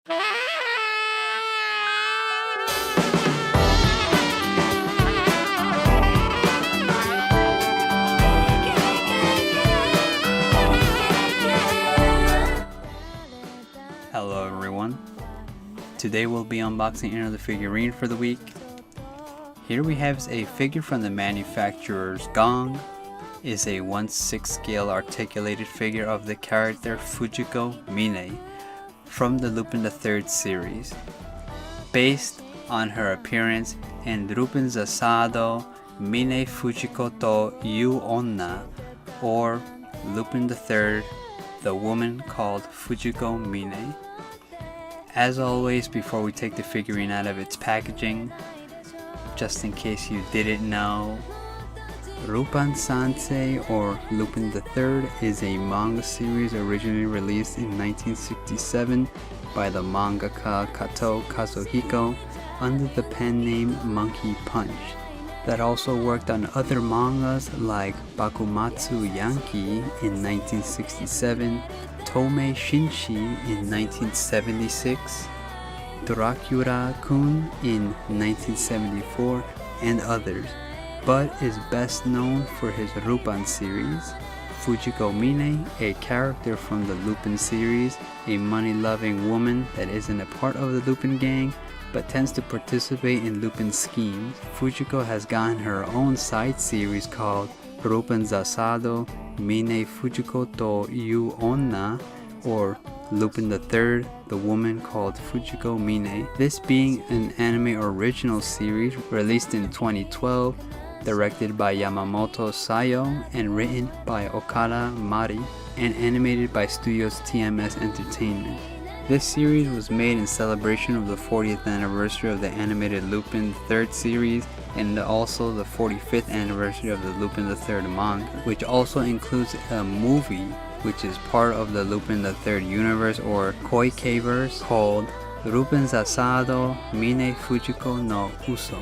Hello everyone. Today we'll be unboxing another figurine for the week. Here we have a figure from the manufacturer's GONG. Is a 1/6 scale articulated figure of the character Fujiko Mine from the Lupin the Third series. Based on her appearance in Lupin the Third, Mine Fujiko toいう女, or Lupin the Third, the Woman Called Fujiko Mine. As always, before we take the figurine out of its packaging, just in case you didn't know, Lupin Sansei or Lupin the Third is a manga series originally released in 1967 by the mangaka Kato Kazuhiko under the pen name Monkey Punch, that also worked on other mangas like Bakumatsu Yankee in 1967, Tomei Shinshi in 1976, Dracula-kun in 1974, and others, but is best known for his Lupin series. Fujiko Mine, a character from the Lupin series, a money-loving woman that isn't a part of the Lupin gang, but tends to participate in Lupin's schemes. Fujiko has gotten her own side series called Lupin the Third, Mine Fujiko toいう女, or Lupin the Third, the Woman Called Fujiko Mine. This being an anime original series released in 2012, directed by Yamamoto Sayo and written by Okada Mari, and animated by Studios TMS Entertainment. This series was made in celebration of the 40th anniversary of the animated Lupin the Third series, and also the 45th anniversary of the Lupin the Third manga, which also includes a movie which is part of the Lupin the Third universe or Koike-verse, called Lupin the Third Mine Fujiko no Uso,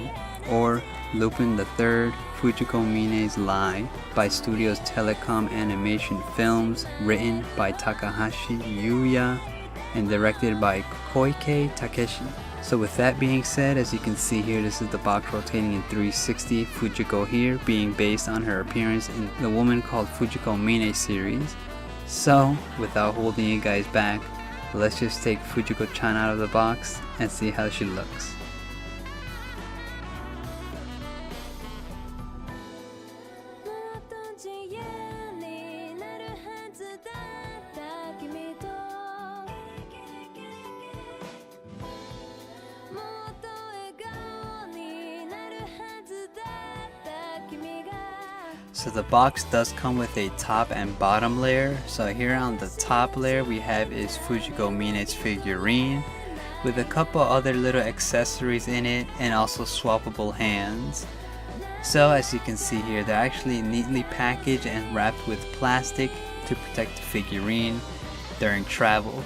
or Lupin the Third Fujiko Mine's Lie, by Studios Telecom Animation Films, written by Takahashi Yuya and directed by Koike Takeshi. So with that being said, as you can see here, this is the box rotating in 360, Fujiko here being based on her appearance in the Woman Called Fujiko Mine series. So without holding you guys back, let's just take Fujiko-chan out of the box and see how she looks. So the box does come with a top and bottom layer. So here on the top layer we have is Fujiko Mine's figurine with a couple other little accessories in it, and also swappable hands. So as you can see here, they're actually neatly packaged and wrapped with plastic to protect the figurine during travel.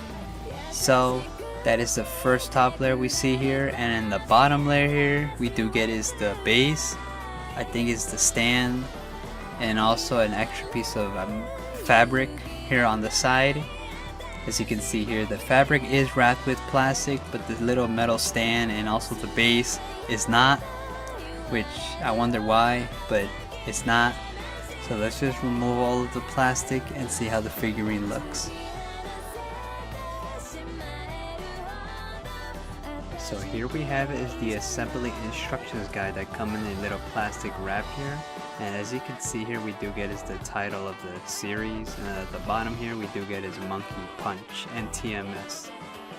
So that is the first top layer we see here, and in the bottom layer here we do get is the base, I think it's the stand, and also an extra piece of fabric here on the side. As you can see here, the fabric is wrapped with plastic, but the little metal stand and also the base is not, which I wonder why, but it's not. So let's just remove all of the plastic and see how the figurine looks. So here we have is the assembly instructions guide that come in a little plastic wrap here, and as you can see here we do get is the title of the series, and at the bottom here we do get is Monkey Punch and TMS.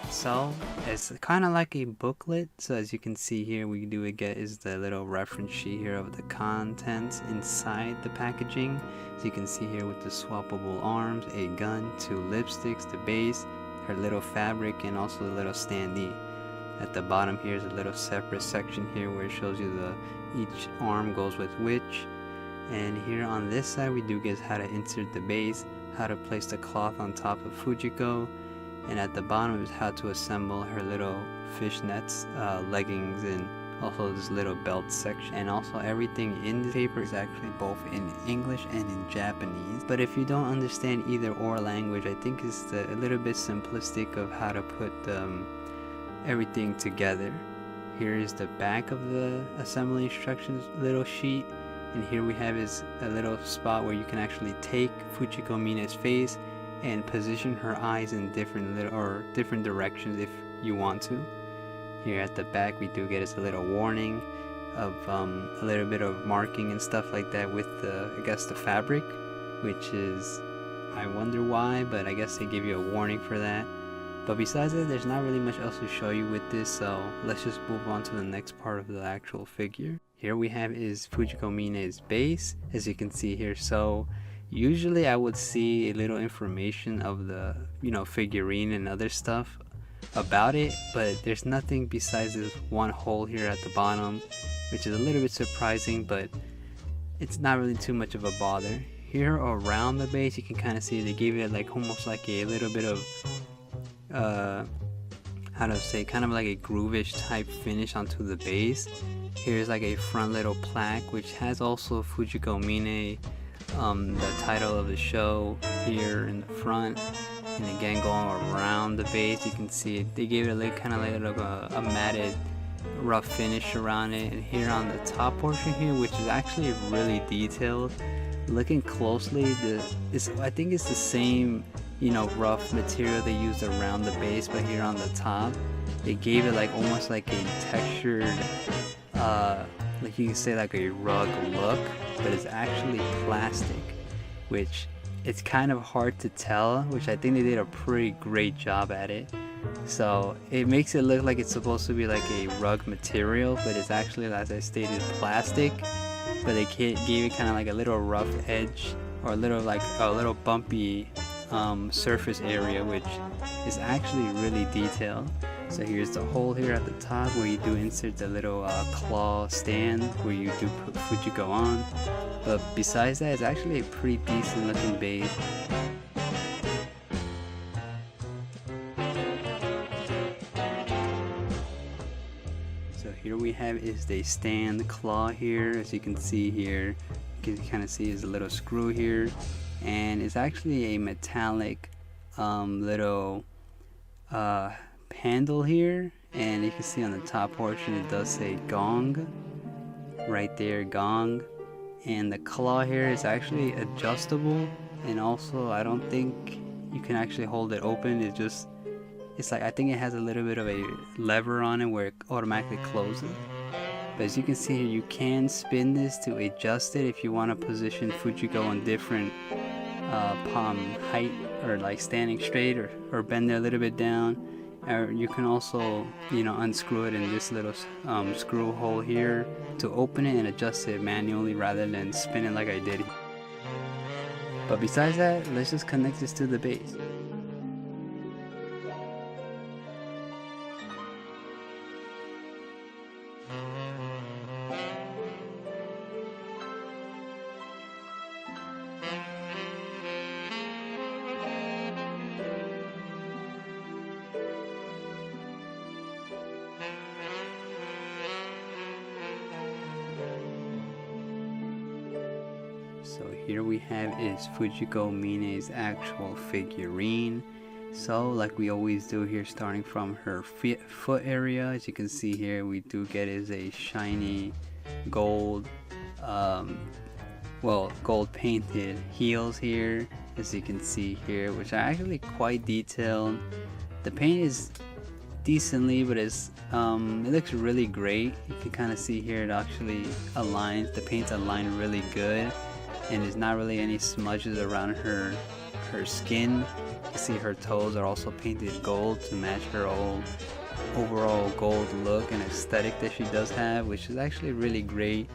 So it's kind of like a booklet. So as you can see here, we do get is the little reference sheet here of the contents inside the packaging. So you can see here with the swappable arms, a gun, 2 lipsticks, the base, her little fabric, and also the little standee. At the bottom here is a little separate section here where it shows you each arm goes with which. And here on this side we do get how to insert the base, how to place the cloth on top of Fujiko, and at the bottom is how to assemble her little fishnets, leggings, and also this little belt section. And also everything in the paper is actually both in English and in Japanese. But if you don't understand either or language, I think it's a little bit simplistic of how to put everything together. Here is the back of the assembly instructions little sheet, and here we have is a little spot where you can actually take Fujiko Mine's face and position her eyes in different directions if you want to. Here at the back we do get is a little warning of a little bit of marking and stuff like that with I guess the fabric, which is, I wonder why, but I guess they give you a warning for that. But besides that, there's not really much else to show you with this, so let's just move on to the next part of the actual figure. Here we have is Fujiko Mine's base, as you can see here. So usually I would see a little information of the, figurine and other stuff about it, but there's nothing besides this one hole here at the bottom, which is a little bit surprising, but it's not really too much of a bother. Here around the base, you can kind of see they gave it like almost like a little bit of how to say, kind of like a groovish type finish onto the base. Here's like a front little plaque which has also Fujiko Mine, the title of the show here in the front, and again going around the base you can see it. They gave it a little kind of like a matted rough finish around it. And here on the top portion here, which is actually really detailed, looking closely, I think it's the same rough material they used around the base, but here on the top they gave it like almost like a textured like you can say like a rug look, but it's actually plastic, which it's kind of hard to tell, which I think they did a pretty great job at it. So it makes it look like it's supposed to be like a rug material, but it's actually, as I stated, plastic. But they gave it kind of like a little rough edge, or a little bumpy surface area, which is actually really detailed. So here's the hole here at the top where you do insert the little claw stand where you do put Fujiko on. But besides that, it's actually a pretty decent looking base. So here we have is the stand claw here. As you can see here, you can kind of see is a little screw here, and it's actually a metallic little handle here, and you can see on the top portion it does say GONG right there, GONG. And the claw here is actually adjustable, and also I don't think you can actually hold it open. It's like, I think it has a little bit of a lever on it where it automatically closes. But as you can see here, you can spin this to adjust it if you want to position Fujiko on different palm height, or like standing straight, or bend it a little bit down. Or you can also unscrew it in this little screw hole here to open it and adjust it manually rather than spin it like I did. But besides that, let's just connect this to the base. So here we have is Fujiko Mine's actual figurine. So like we always do here, starting from her foot area, as you can see here, we do get is a shiny gold, gold painted heels here, as you can see here, which are actually quite detailed. The paint is decently, but it looks really great. You can kind of see here it actually aligns, the paint's aligned really good, and there's not really any smudges around her skin. You can see her toes are also painted gold to match her overall gold look and aesthetic that she does have, which is actually really great,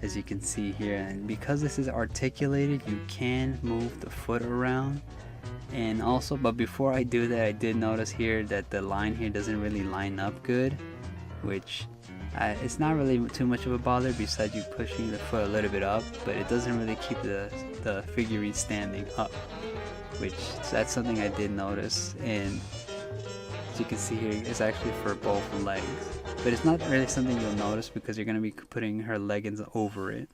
as you can see here. And because this is articulated, you can move the foot around. And also, but before I do that, I did notice here that the line here doesn't really line up good, which it's not really too much of a bother besides you pushing the foot a little bit up, but it doesn't really keep the figurine standing up, which that's something I did notice. And as you can see here, it's actually for both legs, but it's not really something you'll notice because you're going to be putting her leggings over it.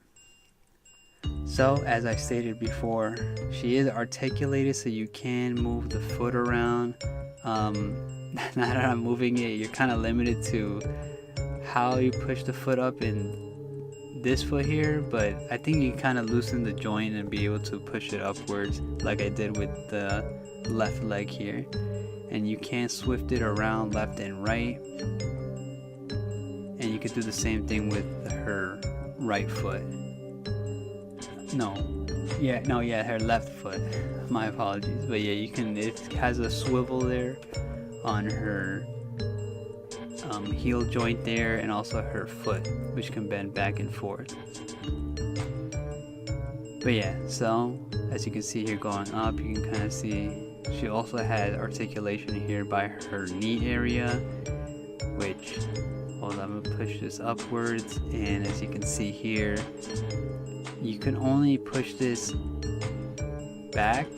So as I stated before, she is articulated, so you can move the foot around. now that I'm moving it, you're kind of limited to how you push the foot up in this foot here, but I think you kind of loosen the joint and be able to push it upwards like I did with the left leg here. And you can swift it around left and right, and you could do the same thing with her right foot. Her left foot. My apologies. But yeah, you can, it has a swivel there on her heel joint there, and also her foot, which can bend back and forth. But yeah, so as you can see here going up, you can kind of see she also had articulation here by her knee area, which, hold on, I'm gonna push this upwards, and as you can see here, you can only push this back.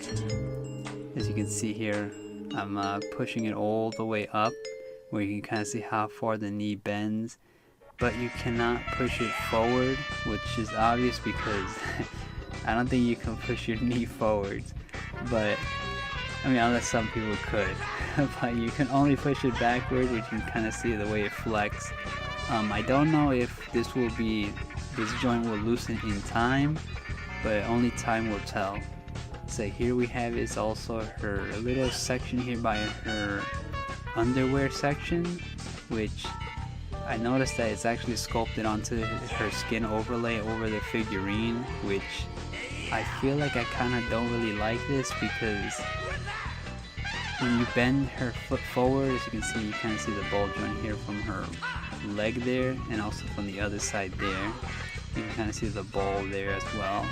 As you can see here, I'm pushing it all the way up, where you can kind of see how far the knee bends, but you cannot push it forward, which is obvious because I don't think you can push your knee forwards, but I mean, unless some people could, but you can only push it backwards, which you can kind of see the way it flex. I don't know if this joint will loosen in time, but only time will tell. So here we have is also her little section here by her underwear section, which I noticed that it's actually sculpted onto her skin overlay over the figurine, which I feel like I kind of don't really like this, because when you bend her foot forward, as you can see, you kind of see the ball joint here from her leg there, and also from the other side there. You can kind of see the ball there as well.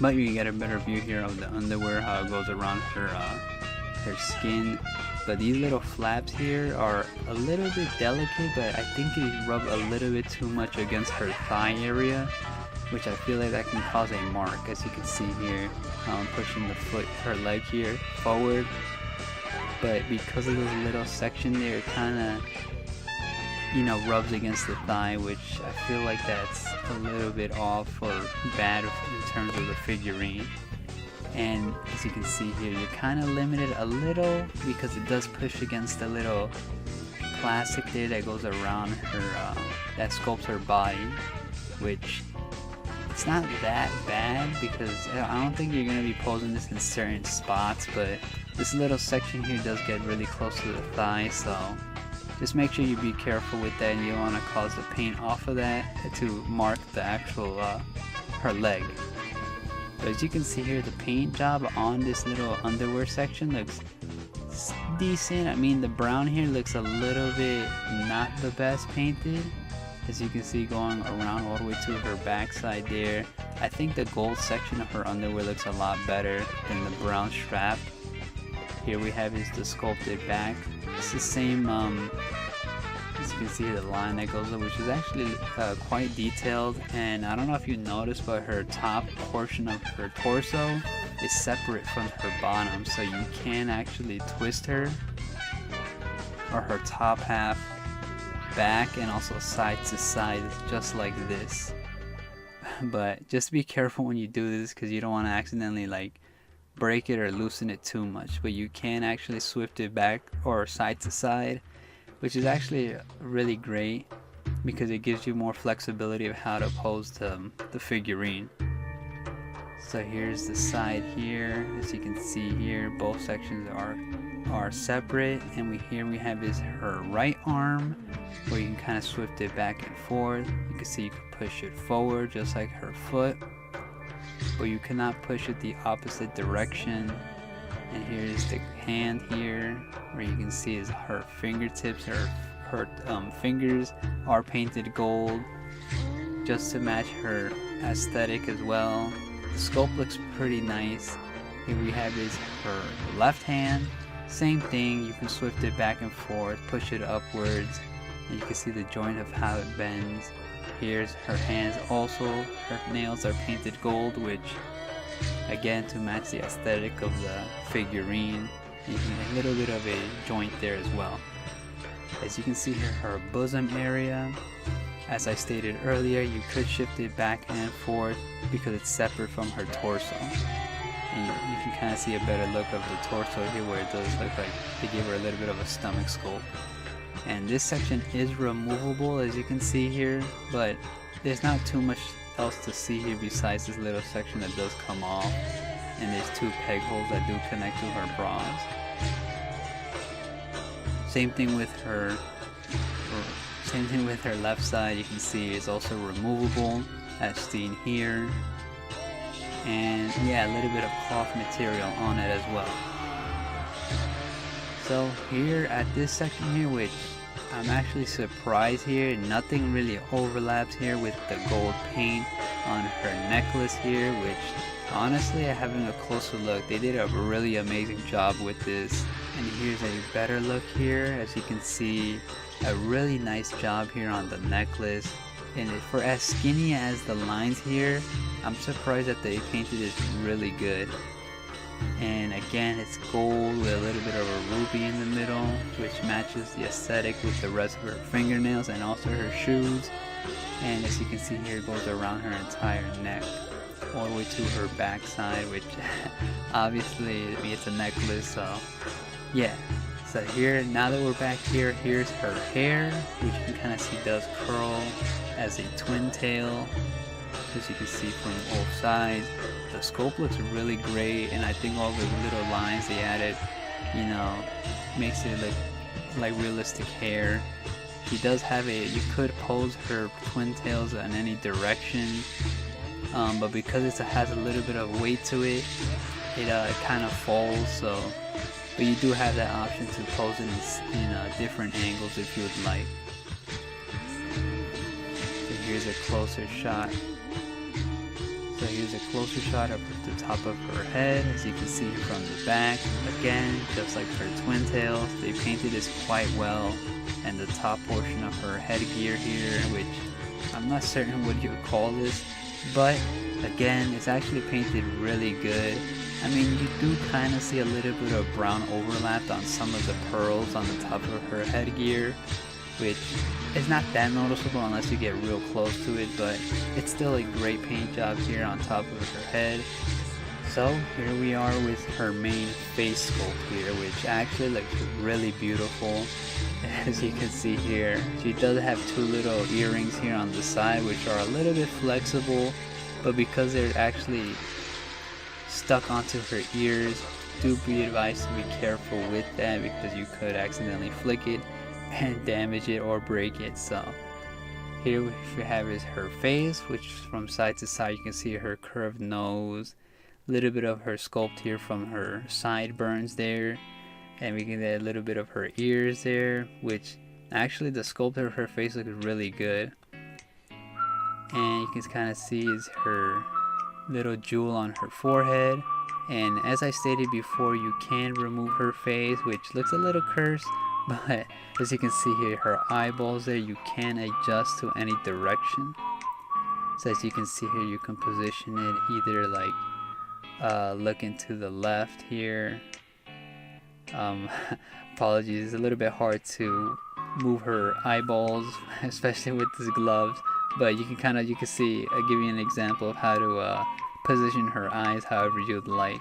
But you can get a better view here of the underwear, how it goes around her skin. But these little flaps here are a little bit delicate, but I think it rubbed a little bit too much against her thigh area, which I feel like that can cause a mark. As you can see here, I'm pushing her leg here forward, but because of this little section there, it kind of, rubs against the thigh, which I feel like that's a little bit off or bad in terms of the figurine. And as you can see here, you're kind of limited a little because it does push against the little plastic there that goes around her, that sculpts her body, which it's not that bad because I don't think you're going to be posing this in certain spots, but this little section here does get really close to the thigh, so just make sure you be careful with that, and you don't want to cause the paint off of that to mark the actual her leg. But as you can see here, the paint job on this little underwear section looks decent. I mean, the brown here looks a little bit not the best painted, as you can see going around all the way to her backside there. I think the gold section of her underwear looks a lot better than the brown strap. Here we have is the sculpted back. It's the same, as you can see the line that goes up, which is actually quite detailed. And I don't know if you noticed, but her top portion of her torso is separate from her bottom, so you can actually twist her, or her top half, back and also side to side, just like this. But just be careful when you do this, because you don't want to accidentally break it or loosen it too much. But you can actually swift it back or side to side, which is actually really great because it gives you more flexibility of how to pose the figurine. So here's the side here. As you can see here, both sections are separate, and we have is her right arm, where you can kind of swift it back and forth. You can see you can push it forward just like her foot, but you cannot push it the opposite direction. And here's the hand here, where you can see is her fingertips. Her fingers are painted gold just to match her aesthetic as well. The sculpt looks pretty nice. Here we have is her left hand. Same thing, you can swift it back and forth, push it upwards, and you can see the joint of how it bends. Here's her hands also. Her nails are painted gold, which again to match the aesthetic of the figurine. You can get a little bit of a joint there as well. As you can see here, her bosom area, as I stated earlier, you could shift it back and forth because it's separate from her torso. And you can kind of see a better look of the torso here, where it does look like they gave her a little bit of a stomach sculpt. And this section is removable, as you can see here, but there's not too much else to see here besides this little section that does come off, and there's 2 peg holes that do connect to her bras. Same thing with her left side. You can see it's also removable, as seen here, and yeah, a little bit of cloth material on it as well. So here at this section here, which I'm actually surprised here, nothing really overlaps here with the gold paint on her necklace here, which honestly, having a closer look, they did a really amazing job with this. And here's a better look here. As you can see, a really nice job here on the necklace. And for as skinny as the lines here, I'm surprised that they painted this really good. And again, it's gold with a little bit of a ruby in the middle, which matches the aesthetic with the rest of her fingernails and also her shoes. And as you can see here, it goes around her entire neck, all the way to her backside, which obviously, I mean, it's a necklace, so yeah. So here, now that we're back here, here's her hair, which you can kind of see does curl as a twin tail, as you can see from both sides. The sculpt looks really great, and I think all the little lines they added, you know, makes it look like realistic hair. She does have you could pose her twin tails in any direction, but because it has a little bit of weight to it, it kind of falls, so. But you do have that option to pose it in different angles if you would like. So here's a closer shot. So here's a closer shot of the top of her head, as you can see from the back. Again, just like her twin tails, they painted this quite well. And the top portion of her headgear here, which I'm not certain what you would call this, but again, it's actually painted really good. I mean, you do kind of see a little bit of brown overlap on some of the pearls on the top of her headgear, which is not that noticeable unless you get real close to it, but it's still a great paint job here on top of her head. So here we are with her main face sculpt here, which actually looks really beautiful. As you can see here, she does have 2 little earrings here on the side, which are a little bit flexible, but because they're actually stuck onto her ears, do be advised to be careful with that, because you could accidentally flick it and damage it or break it. So here what we have is her face, which from side to side you can see her curved nose, a little bit of her sculpt here from her sideburns there, and we can get a little bit of her ears there, which actually the sculpt of her face looks really good. And you can kind of see is her little jewel on her forehead. And as I stated before, you can remove her face, which looks a little cursed, but as you can see here, her eyeballs there, you can adjust to any direction. So as you can see here, you can position it either like looking to the left here. Apologies, it's a little bit hard to move her eyeballs, especially with these gloves, but you can see, I'll give you an example of how to position her eyes however you'd like,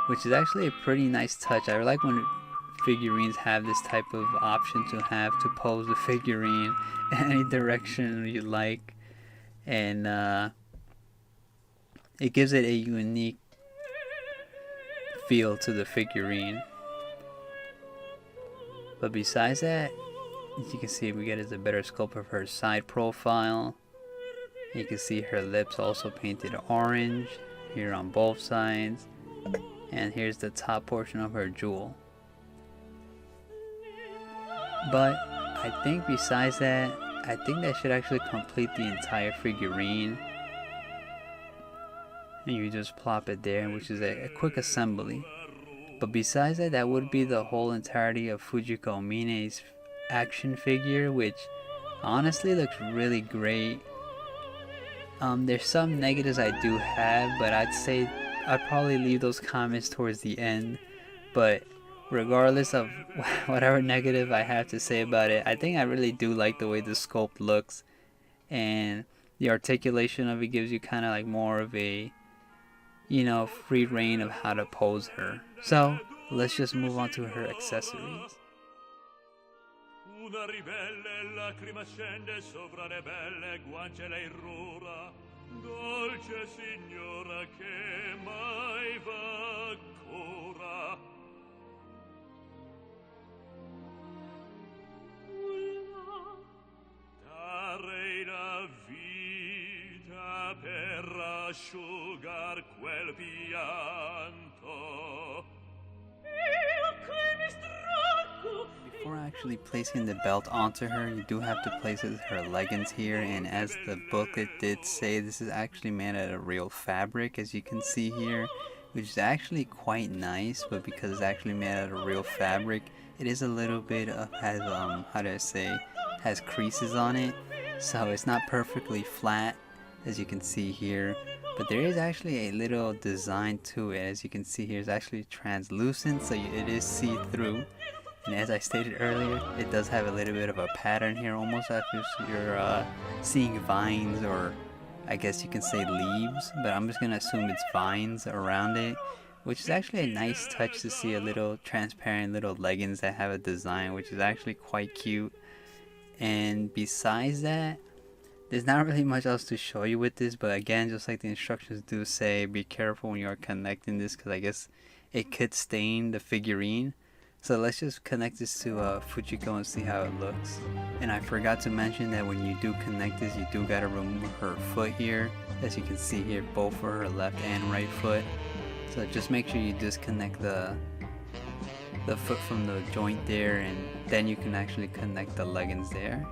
which is actually a pretty nice touch. I like when figurines have this type of option to have to pose the figurine in any direction you like, and it gives it a unique feel to the figurine. But besides that, as you can see, we get a better sculpt of her side profile. You can see her lips also painted orange here on both sides, and here's the top portion of her jewel. But I think besides that, I think that should actually complete the entire figurine. And you just plop it there, which is a quick assembly. But besides that, that would be the whole entirety of Fujiko Mine's action figure, which honestly looks really great. There's some negatives I do have, but I'd say I'd probably leave those comments towards the end. But regardless of whatever negative I have to say about it, I think I really do like the way the sculpt looks, and the articulation of it gives you kind of like more of a free reign of how to pose her. So let's just move on to her accessories. Una ribelle lacrima scende sopra le belle guance lei irrora, dolce signora che mai va ancora. Darei la vita per asciugar quel pianto. Io che mi stracco. Before actually placing the belt onto her, you do have to place her leggings here, and as the booklet did say, this is actually made out of real fabric, as you can see here, which is actually quite nice. But because it's actually made out of real fabric, it is a little bit of has creases on it, so it's not perfectly flat, as you can see here. But there is actually a little design to it. As you can see here, it's actually translucent, so it is see-through. And as I stated earlier, it does have a little bit of a pattern here, almost as if you're seeing vines, or I guess you can say leaves, but I'm just going to assume it's vines around it, which is actually a nice touch to see a little transparent little leggings that have a design, which is actually quite cute. And besides that, there's not really much else to show you with this, but again, just like the instructions do say, be careful when you're connecting this, because I guess it could stain the figurine. So let's just connect this to Fujiko and see how it looks. And I forgot to mention that when you do connect this, you do gotta remove her foot here. As you can see here, both for her left and right foot. So just make sure you disconnect the foot from the joint there, and then you can actually connect the leggings there.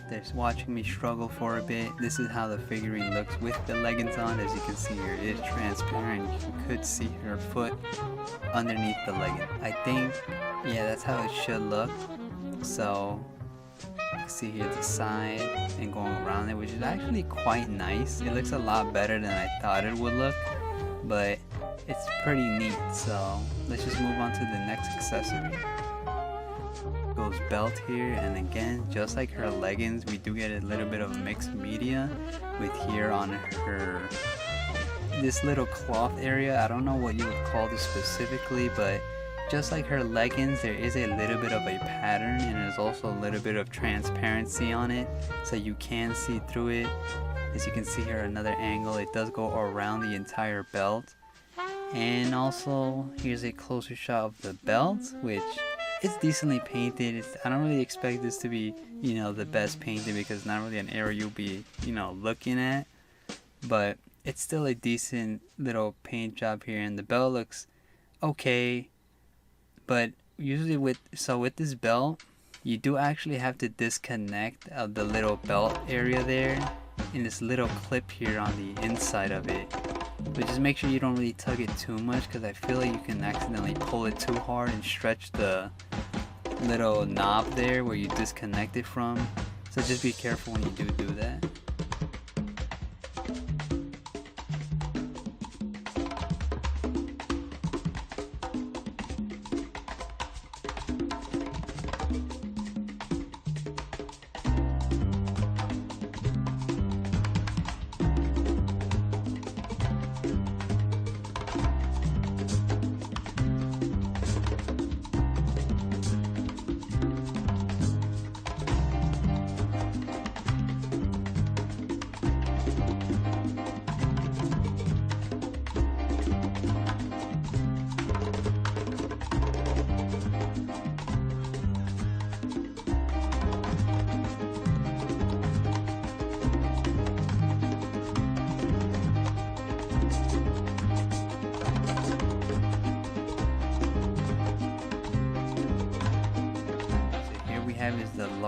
After watching me struggle for a bit, this is how the figurine looks with the leggings on. As you can see here, it is transparent. You could see her foot underneath the legging. I think, yeah, that's how it should look. So you can see here the side and going around it, which is actually quite nice. It looks a lot better than I thought it would look, but it's pretty neat. So let's just move on to the next accessory. Goes belt here, and again, just like her leggings, we do get a little bit of mixed media with here on her this little cloth area. I don't know what you would call this specifically, but just like her leggings, there is a little bit of a pattern, and there's also a little bit of transparency on it, so you can see through it. As you can see here, another angle, it does go around the entire belt. And also here's a closer shot of the belt, which it's decently painted. I don't really expect this to be, the best painted, because it's not really an area you'll be, looking at. But it's still a decent little paint job here, and the belt looks okay. But usually with this belt, you do actually have to disconnect the little belt area there, in this little clip here on the inside of it. But just make sure you don't really tug it too much, because I feel like you can accidentally pull it too hard and stretch the little knob there where you disconnect it from. So just be careful when you do that.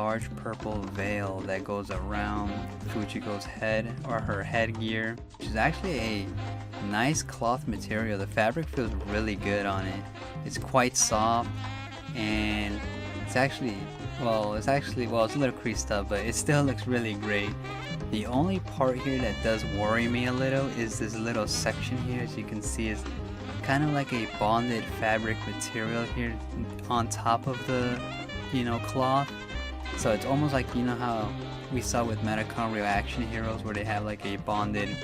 large purple veil that goes around Fujiko's head, or her headgear, which is actually a nice cloth material. The fabric feels really good on it. It's quite soft, and it's a little creased up, but it still looks really great. The only part here that does worry me a little is this little section here. As you can see, is kind of like a bonded fabric material here on top of the cloth. So it's almost like, how we saw with Metacon Reaction Heroes, where they have like a bonded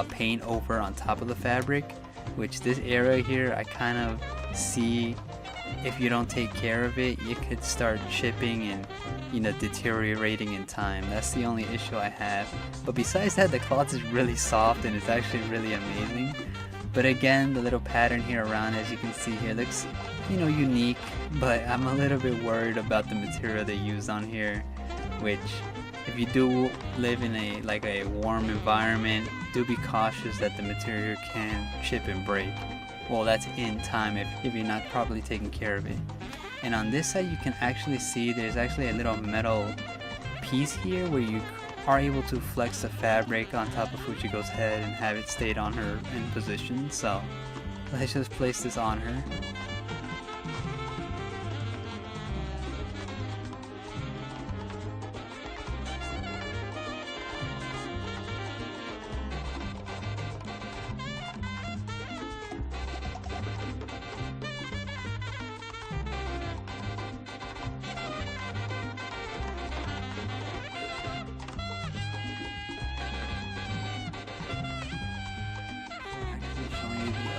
paint over on top of the fabric, which this area here I kind of see, if you don't take care of it, you could start chipping and deteriorating in time. That's the only issue I have. But besides that, the cloth is really soft and it's actually really amazing. But again, the little pattern here around, as you can see here, looks unique, but I'm a little bit worried about the material they used on here, which, if you do live in a warm environment, do be cautious that the material can chip and break. Well, that's in time if you're not properly taking care of it. And on this side, you can actually see there's actually a little metal piece here where you are able to flex the fabric on top of Fujiko's head and have it stayed on her in position. So let's just place this on her.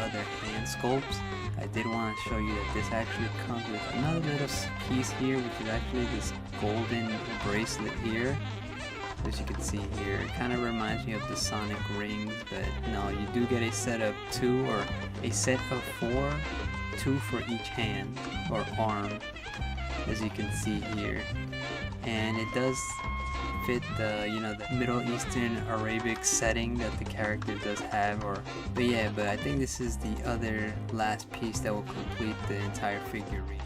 Other hand sculpts, I did want to show you that this actually comes with another little piece here, which is actually this golden bracelet here. As you can see here, it kind of reminds me of the Sonic rings, but no, you do get a set of 2, or a set of 4, 2 for each hand or arm, as you can see here. And it does fit the the Middle Eastern Arabic setting that the character does have, but I think this is the other last piece that will complete the entire figurine.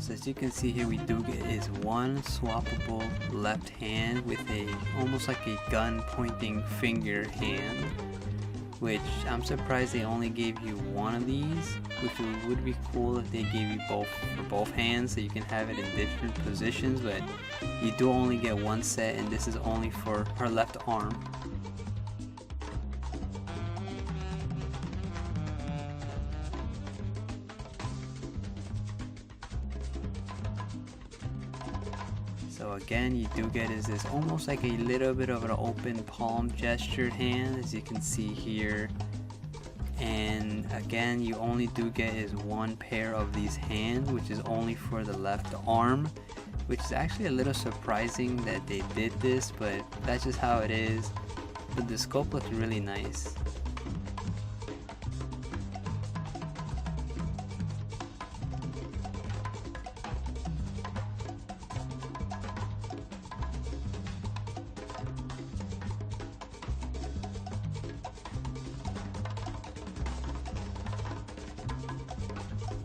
So as you can see here, we do get is one swappable left hand with almost like a gun pointing finger hand, which I'm surprised they only gave you one of these, which would be cool if they gave you both for both hands so you can have it in different positions, but you do only get one set, and this is only for her left arm. So again, you do get is this almost like a little bit of an open palm gestured hand, as you can see here. And again, you only do get is one pair of these hands, which is only for the left arm, which is actually a little surprising that they did this, but that's just how it is. But the sculpt looks really nice.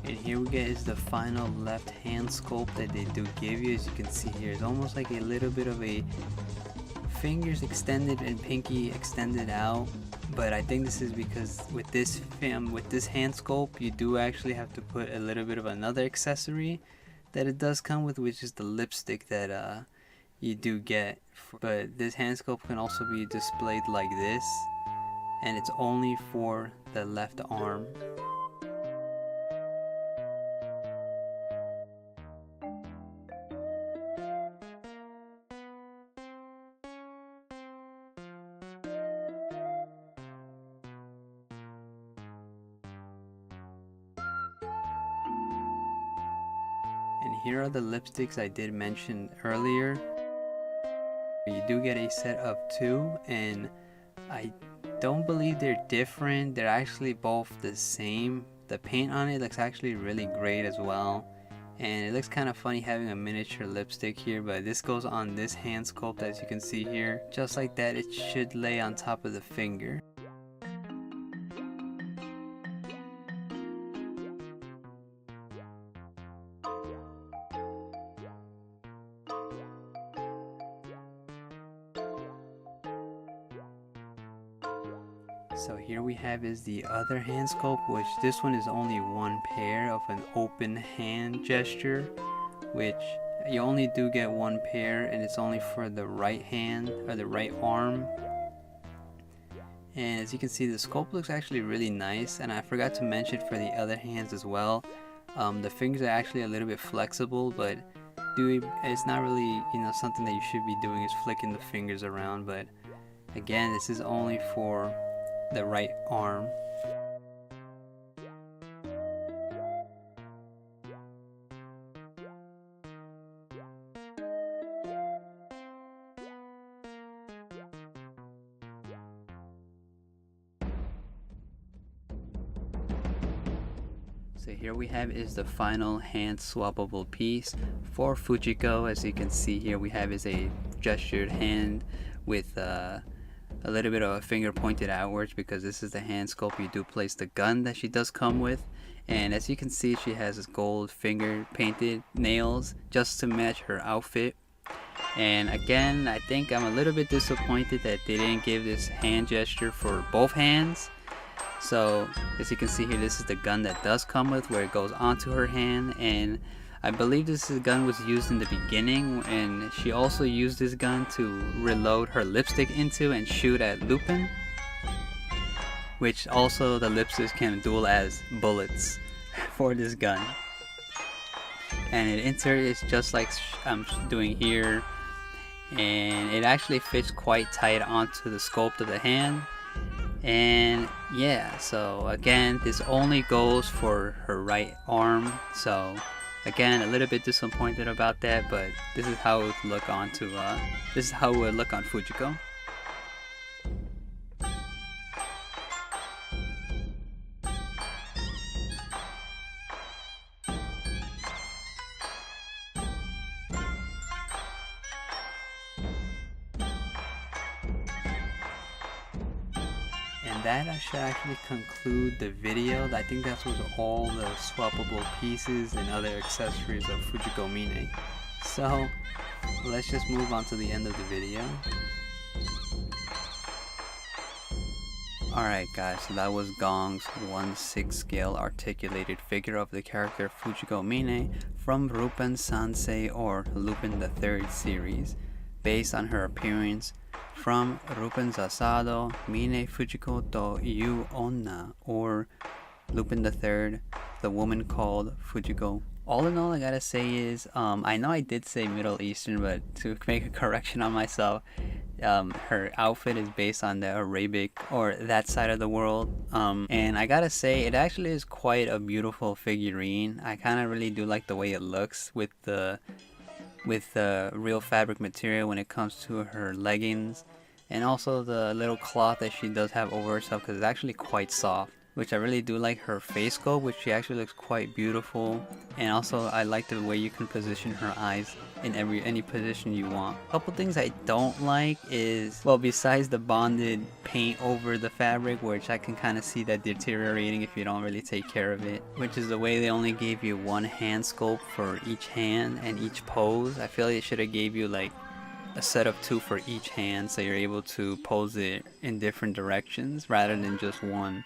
And here we get is the final left hand sculpt that they do give you. As you can see here, it's almost like a little bit of a fingers extended and pinky extended out. But I think this is because with this hand sculpt, you do actually have to put a little bit of another accessory that it does come with, which is the lipstick that you do get. But this hand sculpt can also be displayed like this, and it's only for the left arm. And here are the lipsticks I did mention earlier. You do get a set of 2, and I don't believe they're different. They're actually both the same. The paint on it looks actually really great as well. And it looks kind of funny having a miniature lipstick here, but this goes on this hand sculpt as you can see here. Just like that, it should lay on top of the finger. So here we have is the other hand sculpt, which this one is only one pair of an open hand gesture, which you only do get one pair, and it's only for the right hand or the right arm. And as you can see, the sculpt looks actually really nice, and I forgot to mention for the other hands as well. The fingers are actually a little bit flexible, but it's not really, something that you should be doing is flicking the fingers around. But again, this is only for the right arm. So here we have is the final hand swappable piece for Fujiko. As you can see here, we have is a gestured hand with a little bit of a finger pointed outwards, because this is the hand sculpt. You do place the gun that she does come with, and as you can see, she has this gold finger painted nails just to match her outfit. And again, I think I'm a little bit disappointed that they didn't give this hand gesture for both hands. So as you can see here, this is the gun that does come with, where it goes onto her hand, and I believe this gun was used in the beginning, and she also used this gun to reload her lipstick into and shoot at Lupin, which also the lipsticks can duel as bullets for this gun. And it inserts just like I'm doing here, and it actually fits quite tight onto the sculpt of the hand. And yeah, so again, this only goes for her right arm, so again, a little bit disappointed about that, but this is how it would look on Fujiko. And that should actually conclude the video. I think that was all the swappable pieces and other accessories of Fujiko Mine. So let's just move on to the end of the video. Alright guys, so that was GONG's 1/6 scale articulated figure of the character Fujiko Mine from Lupin Sansei or Lupin the Third series, based on her appearance from Lupin Zasado, Mine Fujiko toいう女, or Lupin the Third, the Woman Called Fujiko. All in all, I gotta say is, I know I did say Middle Eastern, but to make a correction on myself, her outfit is based on the Arabic or that side of the world, and I gotta say it actually is quite a beautiful figurine. I kind of really do like the way it looks with the real fabric material when it comes to her leggings, and also the little cloth that she does have over herself, because it's actually quite soft, which I really do like her face sculpt, which she actually looks quite beautiful. And also I like the way you can position her eyes in any position you want. A couple things I don't like is, well, besides the bonded paint over the fabric, which I can kind of see that deteriorating if you don't really take care of it, which is the way they only gave you one hand sculpt for each hand and each pose. I feel like they should have gave you like a set of two for each hand, so you're able to pose it in different directions rather than just one,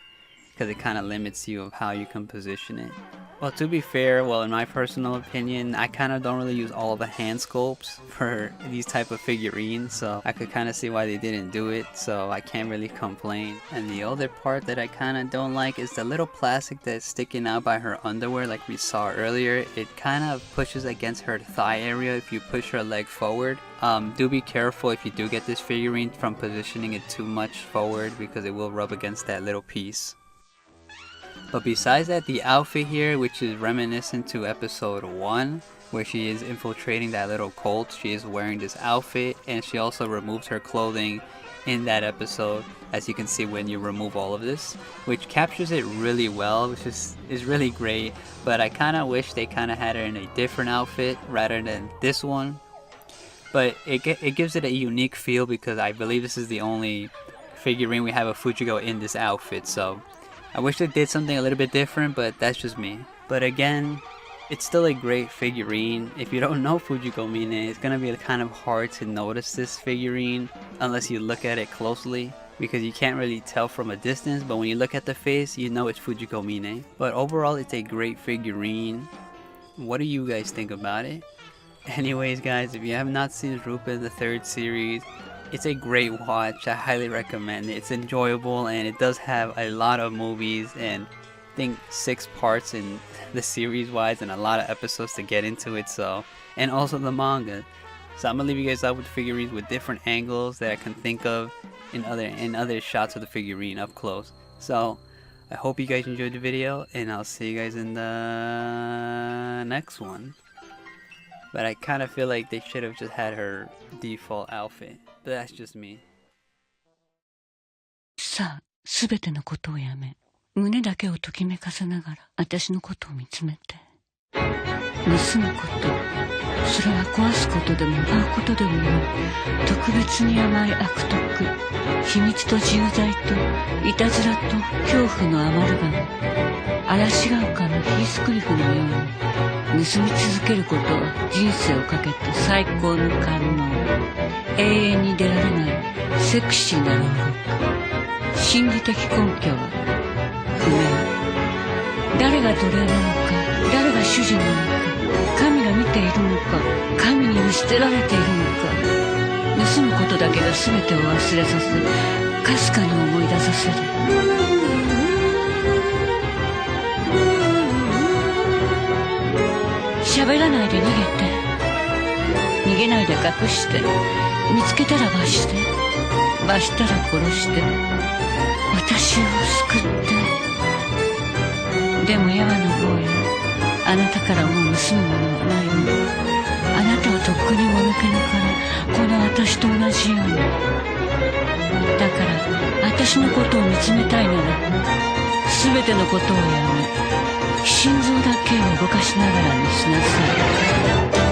because it kind of limits you of how you can position it. Well, to be fair, well, in my personal opinion, I kind of don't really use all the hand sculpts for these type of figurines, so I could kind of see why they didn't do it, so I can't really complain. And the other part that I kind of don't like is the little plastic that's sticking out by her underwear, like we saw earlier. It kind of pushes against her thigh area if you push her leg forward. Do be careful if you do get this figurine from positioning it too much forward, because it will rub against that little piece. But besides that, the outfit here, which is reminiscent to episode 1, where she is infiltrating that little cult, she is wearing this outfit, and she also removes her clothing in that episode, as you can see when you remove all of this, which captures it really well, which is really great. But I kind of wish they kind of had her in a different outfit rather than this one. But it gives it a unique feel because I believe this is the only figurine we have of Fujiko in this outfit. So I wish they did something a little bit different, but that's just me. But again, it's still a great figurine. If you don't know Fujiko Mine, it's gonna be kind of hard to notice this figurine unless you look at it closely, because you can't really tell from a distance, but when you look at the face, you know it's Fujiko Mine. But overall, it's a great figurine. What do you guys think about it? Anyways guys, if you have not seen Lupin the Third series, it's a great watch. I highly recommend it. It's enjoyable, and it does have a lot of movies, and I think 6 parts in the series wise, and a lot of episodes to get into it. So, and also the manga. So I'm gonna leave you guys out with figurines with different angles that I can think of in other shots of the figurine up close. So I hope you guys enjoyed the video, and I'll see you guys in the next one. But I kind of feel like they should have just had her default outfit. But that's just me. さあ、すべてのことをやめ、胸だけをときめかせながら、私のことを見つめて。盗むこと、それは壊すことでも奪うことでもない、特別に甘い悪徳、秘密と自由罪と、いたずらと恐怖のアマルガム、嵐が丘のヒースクリフのように、盗み続けることは人生をかけて最高の官能、永遠に出られないセクシーな牢獄、心理的根拠は不明。誰が奴隷なのか、誰が主人なのか、神が見ているのか、神に見捨てられているのか。盗むことだけが全てを忘れさせ、かすかに思い出させる。喋らないで逃げて、逃げないで隠して、見つけたら罰して、罰したら殺して、私を救って。でもヤマの坊や、あなたからもう盗むものはないの。あなたはとっくにもぬけのから、この私と同じように。だから、私のことを見つめたいなら、すべてのことをやめ、心臓だけを動かしながらにしなさい。